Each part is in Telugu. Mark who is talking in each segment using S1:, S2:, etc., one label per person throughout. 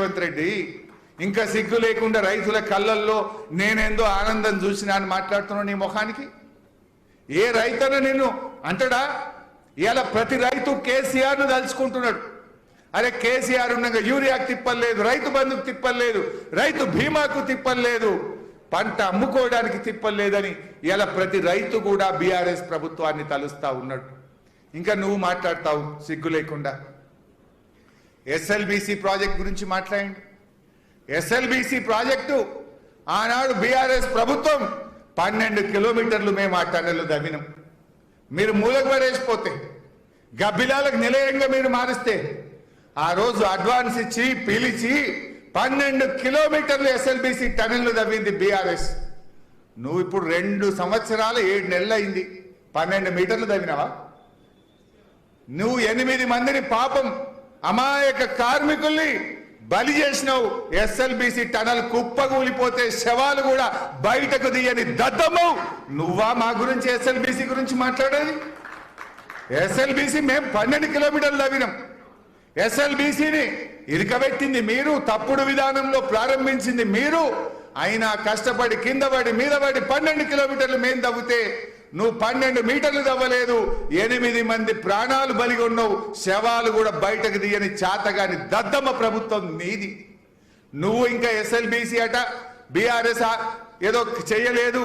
S1: రేవంత్ రెడ్డి. ఇంకా సిగ్గు లేకుండా రైతుల కళ్ళల్లో నేనేందో ఆనందం చూసినా అని మాట్లాడుతున్నావు నీ ముఖానికి. ఏ రైతన్న నిన్ను అంటడా? ఇలా ప్రతి రైతు కేసీఆర్ను తలుచుకుంటున్నాడు. అరే కేసీఆర్ ఉండగా యూరియాకు తిప్పలేదు, రైతు బంధుకు తిప్పలేదు, రైతు బీమాకు తిప్పలేదు, పంట అమ్ముకోవడానికి తిప్పలేదని ఇలా ప్రతి రైతు కూడా బీఆర్ఎస్ ప్రభుత్వాన్ని తలుస్తా ఉన్నాడు. ఇంకా నువ్వు మాట్లాడతావు సిగ్గు లేకుండా. ఎస్ఎల్బీసీ ప్రాజెక్ట్ గురించి మాట్లాడండి. ఎస్ఎల్బీసీ ప్రాజెక్టు ఆనాడు బీఆర్ఎస్ ప్రభుత్వం 12 కిలోమీటర్లు మేము ఆ టన్నెలు దవ్వినాం. మీరు మూలకు పడేసిపోతే గబ్బిలాలకు నిలయంగా మీరు మారిస్తే ఆ రోజు అడ్వాన్స్ ఇచ్చి పిలిచి 12 కిలోమీటర్లు ఎస్ఎల్బీసీ టన్నెల్లు దవ్వింది బీఆర్ఎస్. నువ్వు ఇప్పుడు 2 సంవత్సరాలు 7 నెలలు అయింది, 12 మీటర్లు దవ్వినావా? నువ్వు 8 మందిని పాపం అమాయక కార్మికుల్ని బలి చేసినావు. ఎస్ఎల్బీసీ టనల్ కుప్పగూలిపోతే శవాలు కూడా బయటకు తీయని దద్దమ్మవు నువ్వా మా గురించి ఎస్ఎల్బీసీ గురించి మాట్లాడేది? ఎస్ఎల్బీసీ మేము 12 కిలోమీటర్లు తవ్వినాం. ఎస్ఎల్బీసీని ఇరుకబెట్టింది మీరు, తప్పుడు విధానంలో ప్రారంభించింది మీరు. అయినా కష్టపడి కింద పడి మీద పడి 12 కిలోమీటర్లు మేము తవ్వితే నువ్వు 12 మీటర్లు తవ్వలేదు. 8 మంది ప్రాణాలు బలిగొన్నావు, శవాలు కూడా బయటకు తీయని చాతగాని దద్దమ్మ ప్రభుత్వం నీది. నువ్వు ఇంకా ఎస్ఎల్బీసీ అట బీఆర్ఎస్ ఏదో చేయలేదు,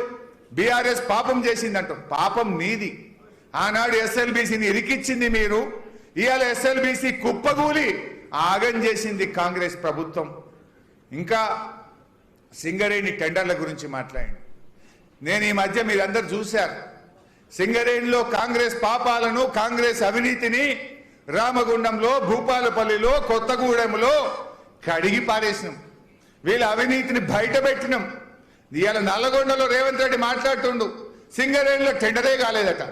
S1: బీఆర్ఎస్ పాపం చేసిందంట. పాపం నీది. ఆనాడు ఎస్ఎల్బీసీని ఇరికిచ్చింది మీరు, ఇవాళ ఎస్ఎల్బీసీ కుప్పగూలి ఆగం చేసింది కాంగ్రెస్ ప్రభుత్వం. ఇంకా సింగరేణి టెండర్ల గురించి మాట్లాడండి. నేను ఈ మధ్య మీరందరూ చూశారు, సింగరేణిలో కాంగ్రెస్ పాపాలను, కాంగ్రెస్ అవినీతిని రామగుండంలో, భూపాలపల్లిలో, కొత్తగూడెంలో కడిగి పారేసినాం. వీళ్ళ అవినీతిని బయట పెట్టినాం. ఇవాళ నల్లగొండలో రేవంత్ రెడ్డి మాట్లాడుతుండు సింగరేణిలో టెండరే కాలేదట.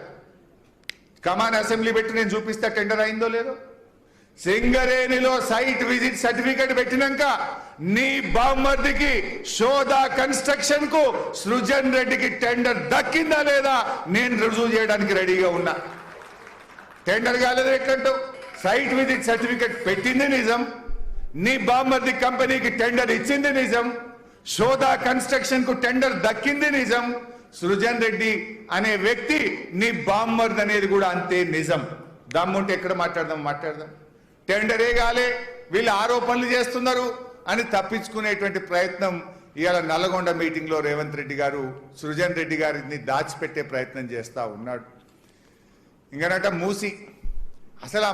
S1: కమాన్ అసెంబ్లీ పెట్టి నేను చూపిస్తా టెండర్ అయిందో లేదో. సింగరేణిలో సైట్ విజిట్ సర్టిఫికెట్ పెట్టినాక నీ బామ్మర్దికి శోధా కన్స్ట్రక్షన్ కు సృజన్ రెడ్డికి టెండర్ దక్కిందా లేదా నేను రుజువు చేయడానికి రెడీగా ఉన్నా. టెండర్ కాలేదు ఎట్లంటావు? సైట్ విజిట్ సర్టిఫికెట్ పెట్టింది నిజం, నీ బామ్మర్ది కంపెనీకి టెండర్ ఇచ్చింది నిజం, శోధా కన్స్ట్రక్షన్ కు టెండర్ దక్కింది నిజం, సృజన్ రెడ్డి అనే వ్యక్తి నీ బామ్మర్ది అనేది కూడా అంతే నిజం. దమ్ముంటే ఎక్కడ మాట్లాడదాం. టెండరే కాలే, వీళ్ళు ఆరోపణలు చేస్తున్నారు అని తప్పించుకునేటువంటి ప్రయత్నం ఇవాళ నల్లగొండ మీటింగ్లో రేవంత్ రెడ్డి గారు సృజన్ రెడ్డి గారిని దాచిపెట్టే ప్రయత్నం చేస్తూ ఉన్నాడు. ఇంకనట మూసి, అసలు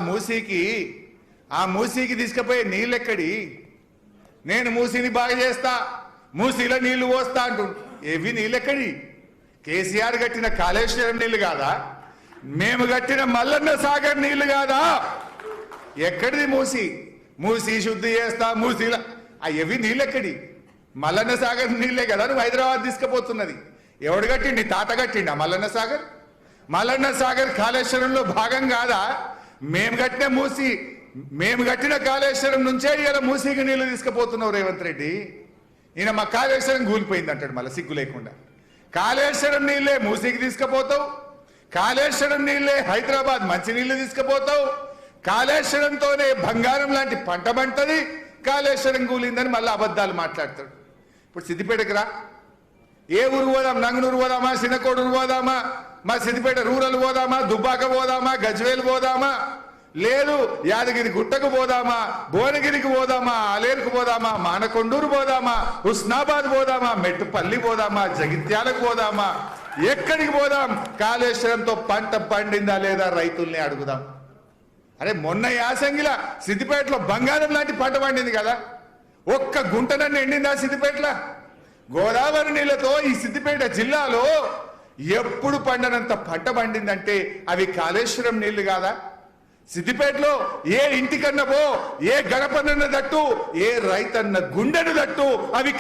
S1: ఆ మూసీకి తీసుకుపోయే నీళ్ళెక్కడి? నేను మూసీని బాగా చేస్తా, మూసీలో నీళ్లు పోస్తా అంటు. ఏవి నీళ్ళెక్కడి? కేసీఆర్ కట్టిన కాళేశ్వరం నీళ్లు కాదా? మేము కట్టిన మల్లన్న సాగర్ నీళ్లు కాదా? ఎక్కడిది మూసి శుద్ధి చేస్తా, మూసీల అవి నీళ్ళెక్కడి? మల్లన్న సాగర్ నీళ్లే కదా నువ్వు హైదరాబాద్ తీసుకుపోతున్నది. ఎవడు కట్టిండి? తాత కట్టిండా మల్లన్న సాగర్? మల్లన్న సాగర్ కాళేశ్వరంలో భాగం కాదా? మేము కట్టిన కాళేశ్వరం నుంచే ఇలా మూసీకి నీళ్లు తీసుకుపోతున్నావు రేవంత్ రెడ్డి. ఈయన మా కాళేశ్వరం కూలిపోయింది అంటాడు మళ్ళీ సిగ్గు లేకుండా. కాళేశ్వరం నీళ్లే మూసీకి తీసుకుపోతావు, కాళేశ్వరం నీళ్లే హైదరాబాద్ మంచినీళ్లు తీసుకుపోతావు, కాళేశ్వరంతోనే బంగారం లాంటి పంట పంటది, కాళేశ్వరం కూలిందని మళ్ళీ అబద్ధాలు మాట్లాడతాడు. ఇప్పుడు సిద్దిపేటకి రా, ఏ ఊరు పోదాం? నంగనూరు పోదామా, సినకోడూరు పోదామా, మా సిద్దిపేట రూరల్ పోదామా, దుబ్బాక పోదామా, గజ్వేల్ పోదామా, లేదు యాదగిరి గుట్టకు పోదామా, భువనగిరికి పోదామా, ఆలేరుకు పోదామా, మానకొండూరు పోదామా, హుస్నాబాద్ పోదామా, మెట్టుపల్లి పోదామా, జగిత్యాలకు పోదామా, ఎక్కడికి పోదాం? కాళేశ్వరంతో పంట పండిందా లేదా రైతుల్ని అడుగుదాం. అరే మొన్న యాసంగిలా సిద్దిపేటలో బంగారం లాంటి పంట పండింది కదా, ఒక్క గుంటనన్ను ఎండిందా సిద్దిపేటలో? గోదావరి నీళ్లతో ఈ సిద్దిపేట జిల్లాలో ఎప్పుడు పండనంత పంట పండిందంటే అవి కాళేశ్వరం నీళ్లు కాదా? సిద్దిపేటలో ఏ ఇంటికన్నా పో, ఏ గడపనన్న దట్టు, ఏ రైతన్న గుండెను దట్టు, అవి